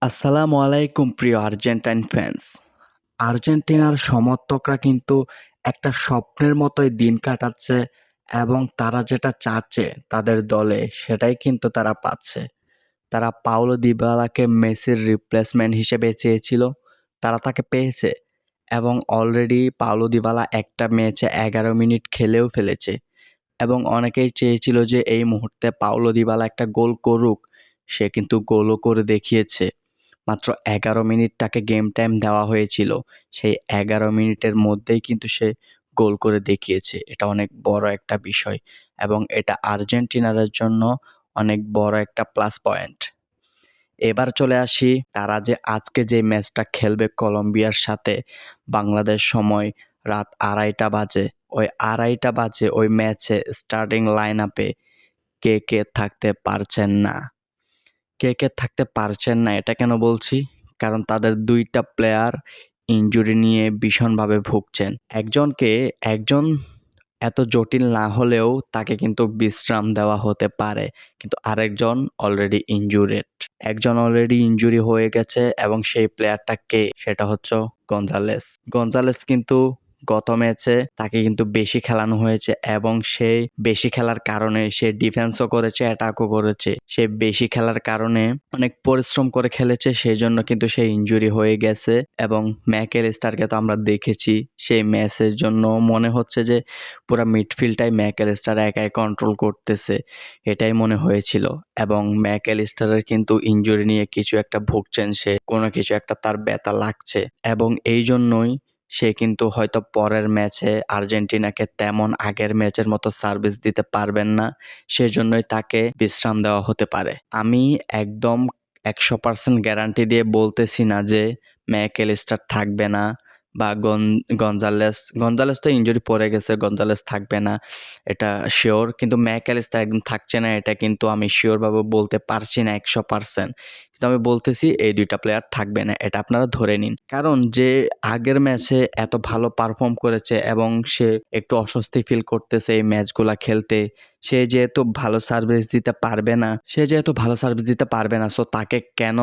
আসসালামু আলাইকুম প্রিয় আর্জেন্টাইন ফ্যান্স। আর্জেন্টিনার সমর্থকরা কিন্তু একটা স্বপ্নের মতোই দিন কাটাচ্ছে এবং তারা যেটা চাচ্ছে তাদের দলে সেটাই কিন্তু তারা পাচ্ছে। তারা পাওলো দিবালাকে মেসির রিপ্লেসমেন্ট হিসেবে চেয়েছিল, তারা তাকে পেয়েছে এবং অলরেডি পাওলো দিবালা একটা ম্যাচে ১১ মিনিট খেলেও ফেলেছে এবং অনেকেই চেয়েছিল যে এই মুহূর্তে পাওলো দিবালা একটা গোল করুক, সে কিন্তু গোলও করে দেখিয়েছে। মাত্র ১১ মিনিট তাকে গেম টাইম দেওয়া হয়েছিল। সেই ১১ মিনিটের মধ্যেই কিন্তু সে গোল করে দেখিয়েছে। এটা অনেক বড় একটা বিষয় এবং এটা আর্জেন্টিনার জন্য অনেক বড় একটা প্লাস পয়েন্ট। এবার চলে আসি, তারা যে আজকে যে ম্যাচটা খেলবে কলম্বিয়ার সাথে বাংলাদেশ সময় রাত ২:৩০ বাজে, ওই ২:৩০ বাজে ওই ম্যাচে স্টার্টিং লাইন আপে কে কে থাকতে পারছেন না। কে কে থাকতে পারছেন না এটা কেন বলছি? কারণ তাদের দুইটা প্লেয়ার ইনজুরি নিয়ে ভীষণভাবে ভুগছেন। একজন এত জটিল না হলেও তাকে কিন্তু বিশ্রাম দেওয়া হতে পারে, কিন্তু আরেকজন অলরেডি ইনজুরেড। একজন অলরেডি ইনজুরি হয়ে গেছে এবং সেই প্লেয়ারটা কে? সেটা হচ্ছে গঞ্জালেস। গঞ্জালেস কিন্তু গত ম্যাচে তাকে কিন্তু বেশি খেলানো হয়েছে এবং সে বেশি খেলার কারণে সে ডিফেন্সও করেছে, অ্যাটাকও করেছে। সে বেশি খেলার কারণে অনেক পরিশ্রম করে খেলেছে, সেই জন্য কিন্তু সে ইনজুরি হয়ে গেছে এবং ম্যাকঅ্যালিস্টারকে তো আমরা দেখেছি সেই ম্যাচের জন্য মনে হচ্ছে যে পুরা মিডফিল্ডটাই ম্যাকঅ্যালিস্টার একাই কন্ট্রোল করতেছে, এটাই মনে হয়েছিল। এবং ম্যাকঅ্যালিস্টারের কিন্তু ইনজুরি নিয়ে কিছু একটা ভুগছেন, সে কোনো কিছু একটা তার ব্যথা লাগছে এবং এই জন্যই সে কিন্তু হয়তো পরের ম্যাচে আর্জেন্টিনাকে তেমন আগের ম্যাচের মতো সার্ভিস দিতে পারবেন না, সেজন্যই তাকে বিশ্রাম দেওয়া হতে পারে। আমি একদম ১০০% গ্যারান্টি দিয়ে বলতেছি না যে ম্যাকঅ্যালিস্টার থাকবে না বা গঞ্জালেস তো ইনজুরি পড়ে গেছে, গঞ্জালেস থাকবে না এটা শিওর, কিন্তু ম্যাকঅ্যালিস্টার একদম থাকছে না এটা কিন্তু আমি শিওর ভাবে বলতে পারছি না ১০০%। কিন্তু আমি বলতেছি এই দুইটা প্লেয়ার থাকবে না, এটা আপনারা ধরে নিন। কারণ যে আগের ম্যাচে এত ভালো পারফর্ম করেছে এবং সে একটু অস্বস্তি ফিল করতেছে এই ম্যাচগুলা খেলতে, সে যেহেতু ভালো সার্ভিস দিতে পারবে না সো তাকে কেন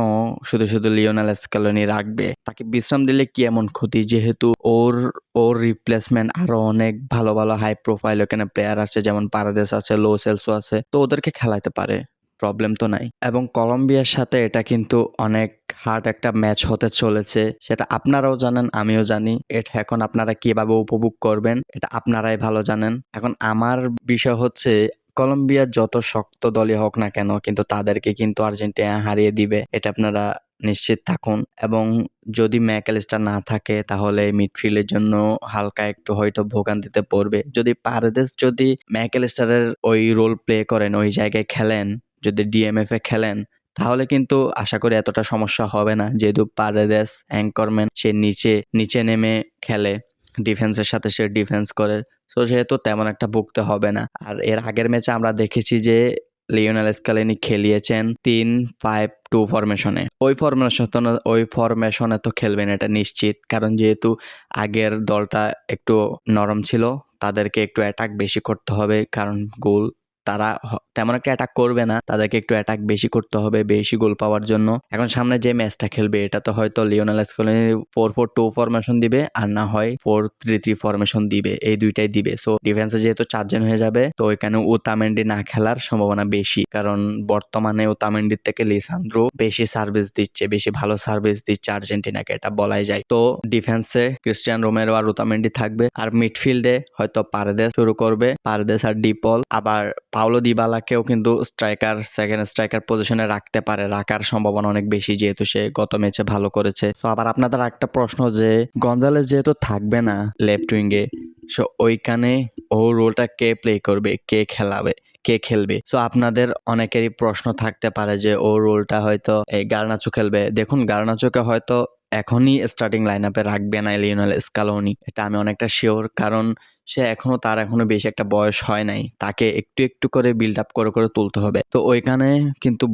শুধু শুধু লিওনেল স্কেলোনি রাখবে? তাকে বিশ্রাম দিলে কি এমন ক্ষতি? যেহেতু ওর ওর রিপ্লেসমেন্ট আরো অনেক ভালো ভালো হাই প্রোফাইল ওখানে প্লেয়ার আছে, যেমন পারাদেস আছে, লো সেলসো আছে, তো ওদেরকে খেলাতে পারে, প্রবলেম তো নাই। এবং কলম্বিয়ার সাথে এটা কিন্তু অনেক হার্ড একটা ম্যাচ হতে চলেছে, সেটা আপনারাও জানেন, আমিও জানি। এটা এখন আপনারা কিভাবে উপভোগ করবেন এটা আপনারাই ভালো জানেন। এখন আমার বিষয় হচ্ছে, কলম্বিয়ার যত শক্ত দলই হোক না কেন কিন্তু তাদেরকে কিন্তু আর্জেন্টিনা হারিয়ে দিবে, এটা আপনারা নিশ্চিত থাকুন। এবং যদি ম্যাকঅ্যালিস্টার না থাকে তাহলে মিডফিল্ডের জন্য হালকা একটু হয়তো ভোগান্তিতে পড়বে। যদি ম্যাকঅ্যালিস্টারের ওই রোল প্লে করেন, ওই জায়গায় খেলেন, যদি ডিএমএফ এ খেলেন, তাহলে কিন্তু আশা করি এতটা সমস্যা হবে না। যেহেতু পারেদেস অ্যাঙ্করম্যান, সে নিচে নিচে নেমে খেলে, ডিফেন্সের সাথে সে ডিফেন্স করে, তো সেহেতু তেমন একটা ভুগতে হবে না। আর এর আগের ম্যাচে আমরা দেখেছি যে লিওনেল স্কেলিনি খেলিয়েছেন ৩-৫-২ ফরমেশনে। ওই ফরমেশনে তো খেলবেন এটা নিশ্চিত, কারণ যেহেতু আগের দলটা একটু নরম ছিল, তাদেরকে একটু অ্যাটাক বেশি করতে হবে, কারণ গোল তারা তেমন একটা অ্যাটাক করবে না, তাদেরকে একটু অ্যাটাক বেশি করতে হবে বেশি গোল পাওয়ার জন্য। এখন সামনে যে ম্যাচটা খেলবে এটা তো হয়তো লিওনেল স্কেলিনি 4-4-2 ফরমেশন দিবে, আর না হয় 4-3-3 ফরমেশন দিবে, এই দুইটাই দিবে। সো ডিফেন্সে যেহেতু ৪ জন হয়ে যাবে, তো ওইখানে ওতামেন্ডি না খেলার সম্ভাবনা বেশি, কারণ বর্তমানে ওতামেন্ডির থেকে লিসান্দ্রো বেশি ভালো সার্ভিস দিচ্ছে আর্জেন্টিনাকে, এটা বলাই যায়। তো ডিফেন্সে ক্রিস্টিয়ান রোমেরো আর ওতামেন্ডি থাকবে, আর মিডফিল্ডে হয়তো পারেদেস শুরু করবে, পারেদেস আর ডিপল। আবার পাওলো দিবালাকেও কিন্তু সেকেন্ড স্ট্রাইকার পজিশনে রাখতে পারে, রাখার সম্ভাবনা অনেক বেশি, যেহেতু সে গত ম্যাচে ভালো করেছে। তো আবার আপনাদের একটা প্রশ্ন যে গঞ্জালেস যেহেতু থাকবে না লেফট উইঙ্গে, সো ওইখানে ও রোলটা কে প্লে করবে, কে খেলবে? সো আপনাদের অনেকেরই প্রশ্ন থাকতে পারে যে ও রোলটা হয়তো এই গার্নাচো খেলবে। দেখুন, গার্নাচোকে হয়তো এখনই স্টার্টিং লাইন আপে রাখবে না লিওনেল স্কালোনি, এটা আমি অনেকটা শিওর। কারণ তার এখনো বেশি একটা বয়স হয় নাই, তাকে একটু একটু করে বিল্ড আপ করে করে তুলতে হবে। তো ওইখানে কিন্তু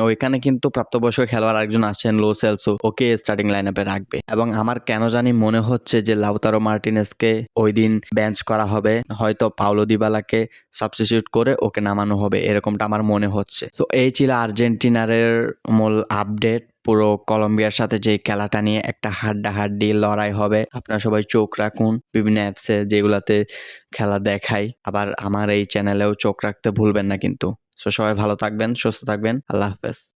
ওইখানে কিন্তু প্রাপ্তবয়স্ক খেলোয়াড় একজন আছেন, লো সেলসো, ওকে স্টার্টিং লাইন আপে রাখবে। এবং আমার কেন জানি মনে হচ্ছে যে লাউতারো মার্টিনেজকে ওই দিন বেঞ্চ করা হবে, হয়তো পাওলো দিবালাকে সাবস্টিটিউট করে ওকে নামানো হবে, এরকমটা আমার মনে হচ্ছে। তো এই ছিল আর্জেন্টিনার মূল আপডেট। পুরো কলম্বিয়ার সাথে যে খেলাটা নিয়ে একটা হাড্ডাহাড্ডি লড়াই হবে, আপনারা সবাই চোখ রাখুন বিভিন্ন অ্যাপসে যেগুলাতে খেলা দেখাই। আবার আমার এই চ্যানেলেও চোখ রাখতে ভুলবেন না কিন্তু। সো সবাই ভালো থাকবেন, সুস্থ থাকবেন, আল্লাহ হাফেজ।